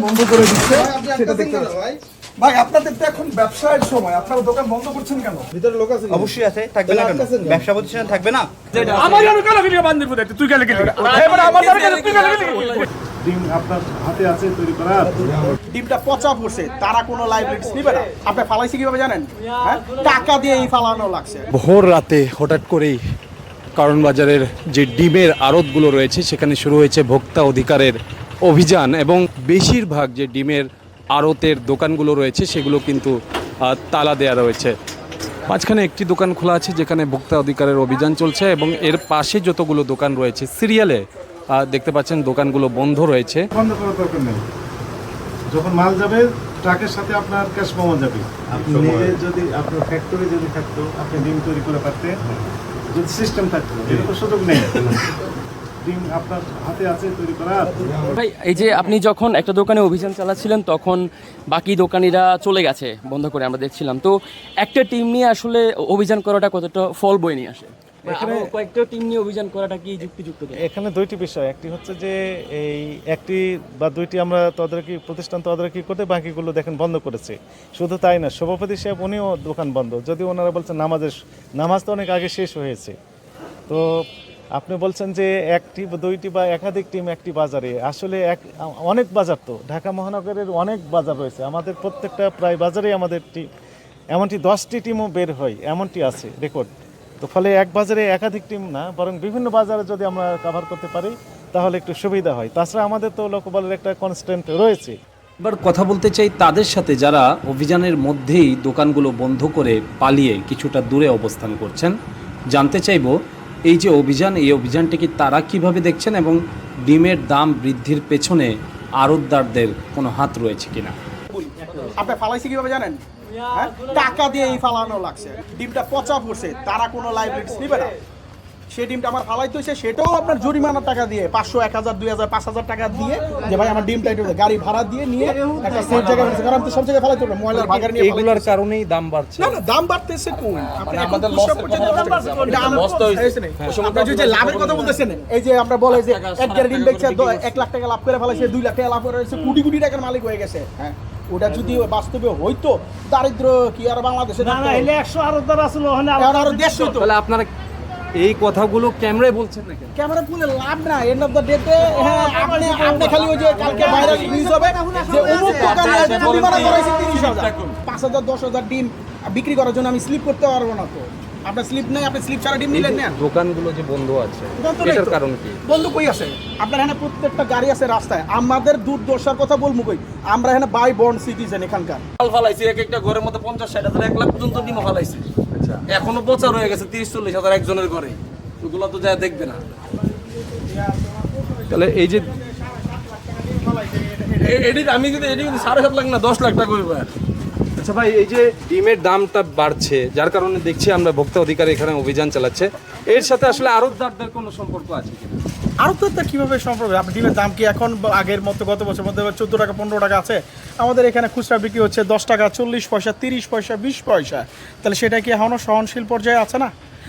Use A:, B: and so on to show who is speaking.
A: বন্ধ করে দিচ্ছে সেটা দেখতে পাচ্ছি। ভাই আপনাদের তো এখন ব্যবসায়ের সময়, আপনারা দোকান বন্ধ করছেন কেন?
B: ভিতরে লোক আছে?
C: অবশ্যই আছে, থাকবে না কেন? ব্যবসা প্রতিষ্ঠান থাকবে না?
A: আমার আর কালা গিয়ে বান্দির পড়ে তুই গেলে গেলি, এবারে আমার দ্বারা গেলে তুই গেলে গেলি।
B: ডিম আপনার হাতে আছে তৈরি করা?
D: ডিমটা পচা পড়ছে, তারা কোনো লাইবিলিটিস নিবে না। আপনি ফালাইছে কিভাবে জানেন? হ্যাঁ, টাকা দিয়ে এই ফালানো লাগছে।
E: ভোর রাতে হঠাৎ করেই কারণ বাজারের যে ডিমের আড়তগুলো রয়েছে সেখানে শুরু হয়েছে ভোক্তা অধিকারের অভিযান, এবং বেশিরভাগ যে ডিমের আড়তের দোকানগুলো রয়েছে সেগুলো কিন্তু তালা দেয়া রয়েছে। মাঝখানে একটি দোকান খোলা আছে যেখানে ভোক্তা অধিকারের অভিযান চলছে, এবং এর পাশে যতগুলো দোকান রয়েছে সিরিয়ালে দেখতে পাচ্ছেন দোকানগুলো বন্ধ রয়েছে।
B: বন্ধ করার দরকার নেই, যখন মাল যাবে ট্রাকের সাথে আপনার ক্যাশ পাওয়া যাবে। আপনি নিজে যদি আপনার ফ্যাক্টরি যদি থাকতো, আপনি ডিম তৈরি করে পারতেন, যদি সিস্টেম থাকতো। এটা তো সুযোগ নেই। ডিম আপনার হাতে আছে তৈরি করা।
F: ভাই, এই যে আপনি যখন একটা দোকানে অভিযান চালাচ্ছিলেন তখন বাকি দোকানিরা চলে গেছে বন্ধ করে, আমরা দেখছিলাম। তো একটা টিম নিয়ে আসলে অভিযান করাটা কতটা ফল বয়ে নিয়ে আসে? এখানে কয়েকটা টিম নিয়ে অভিযান করাটা কি যুক্তিযুক্ত?
B: এখানে দুইটি বিষয়, একটি হচ্ছে যে এই একটি বা দুইটি আমরা তদারকি প্রতিষ্ঠান তদারকি করতে, বাকিগুলো দেখেন বন্ধ করেছে। শুধু তাই না, সভাপতি সাহেব উনিও দোকান বন্ধ, যদি ওনারা বলছেন নামাজ তো অনেক আগে শেষ হয়েছে। তো আপনি বলছেন যে একটি বা দুইটি বা একাধিক টিম একটি বাজারে, আসলে অনেক বাজার, তো ঢাকা মহানগরের অনেক বাজার রয়েছে। আমাদের প্রত্যেকটা প্রায় বাজারে আমাদের টিম, এমনটি 10টি টিমও বের হয়, এমনটি আছে রেকর্ড। তো ফলে এক বাজারে একাধিক টিম না, বরং বিভিন্ন বাজারে যদি আমরা কভার করতে পারি তাহলে একটু সুবিধা হয়। তাছাড়া আমাদের তো লোকবলের একটা কনস্ট্যান্ট রয়েছে।
E: এবার কথা বলতে চাই তাদের সাথে যারা অভিযানের মধ্যেই দোকানগুলো বন্ধ করে পালিয়ে কিছুটা দূরে অবস্থান করছেন। জানতে চাইব এই যে অভিযান, এই অভিযানটিকে তারা কিভাবে দেখছেন, এবং ডিমের দাম বৃদ্ধির পেছনে আড়তদারদের কোনো হাত রয়েছে কিনা।
D: আপনি ফালাইছে কিভাবে জানেন? হ্যাঁ, টাকা দিয়ে এই ফালানো লাগছে। ডিমটা পচা পড়ছে, তারা কোনো লাইবিলিটিস নিবে না। সেই ডিমটা আমার ফালাইতে হয়েছে, সেটাও আপনার জরিমানার টাকা দিয়ে 500, 1000, 2000, 5000 টাকা দিয়ে, যে ভাই আমার ডিমটা একটু গাড়ি ভাড়া দিয়ে নিয়ে একটা সেফ জায়গায় ফেলছে। কারণ তো সব জায়গায় ফালাইতে হবে, ময়লার ভাগার নিয়ে
E: এগুলোর কারণেই দাম বাড়ছে।
D: না, দাম বাড়তেছে কই? আপনি আমাদের লস হইছে। আপনি যে লাভের কথা বলতেছেন, এই যে আমরা বলে যে এক গাড়ি ডিম বেচছে 1 লাখ টাকা লাভ করে ফেলাইছে, 2 লাখ টাকা লাভ করে ফেলাইছে, কোটি কোটি টাকার মালিক হয়ে গেছে। হ্যাঁ, ওটা যদি বাস্তবে হইতো, দারিদ্র কি আর বাংলাদেশে? না না, এলে 100 আরো আসলে ওখানে আরো 150 হইতো।
E: তাহলে আপনারা এই কথাগুলো ক্যামেরায় বলছেন না কেন?
D: ক্যামেরা বলে লাভ না। এন্ড অফ দ্য ডেতে আপনি খালি ওই যে কালকে ভাইরাল নিউজ হবে যে অমুক দোকানে জরিমানা করাইছে 30,000, 5,000, 10,000 ডিম বিক্রি করার জন্য আমি স্লিপ করতে পারবো না। তো আপনার স্লিপ নাই, আপনি স্লিপ ছাড়া ডিম নিলেন না।
E: দোকানগুলো যে বন্ধ আছে এটার কারণ কি?
D: বন্ধ কই আছে? আপনার এখানে প্রত্যেকটা গাড়ি আছে রাস্তায়। আমাদের দুর্দশার কথা বলবো কই? আমরা এখানে বাই বন্ড সিটিজেন এখানকার।
C: মাল ফালাইছে এক একটা ঘরের মধ্যে 50-60,000, 1 লাখ পর্যন্ত ডিম ফালাইছে। আচ্ছা, এখনো প্রচার হয়ে গেছে 30-40,000 একজনের ঘরে। ওগুলো তো যা দেখবে না।
E: তাহলে এই যে
C: আমি যদি 7.5 লাখ না 10 লাখ টাকা হইব।
E: আচ্ছা ভাই, এই যে ডিমের দামটা বাড়ছে, যার কারণে দেখছি আমরা ভোক্তা অধিকার এখানে অভিযান চালাচ্ছে, এর সাথে আসলে আড়তদারদের কোনো সম্পর্ক আছে কিনা?
D: আরও তো কিভাবে সম্ভব? আপনি ডিমের দাম কি এখন আগের মতো গত বছর মধ্যে 14 টাকা 15 টাকা আছে? আমাদের এখানে খুচরা বিক্রি হচ্ছে 10 টাকা 40 পয়সা, 30 পয়সা, 20 পয়সা। তাহলে সেটা কি এখনও সহনশীল পর্যায়ে আছে না?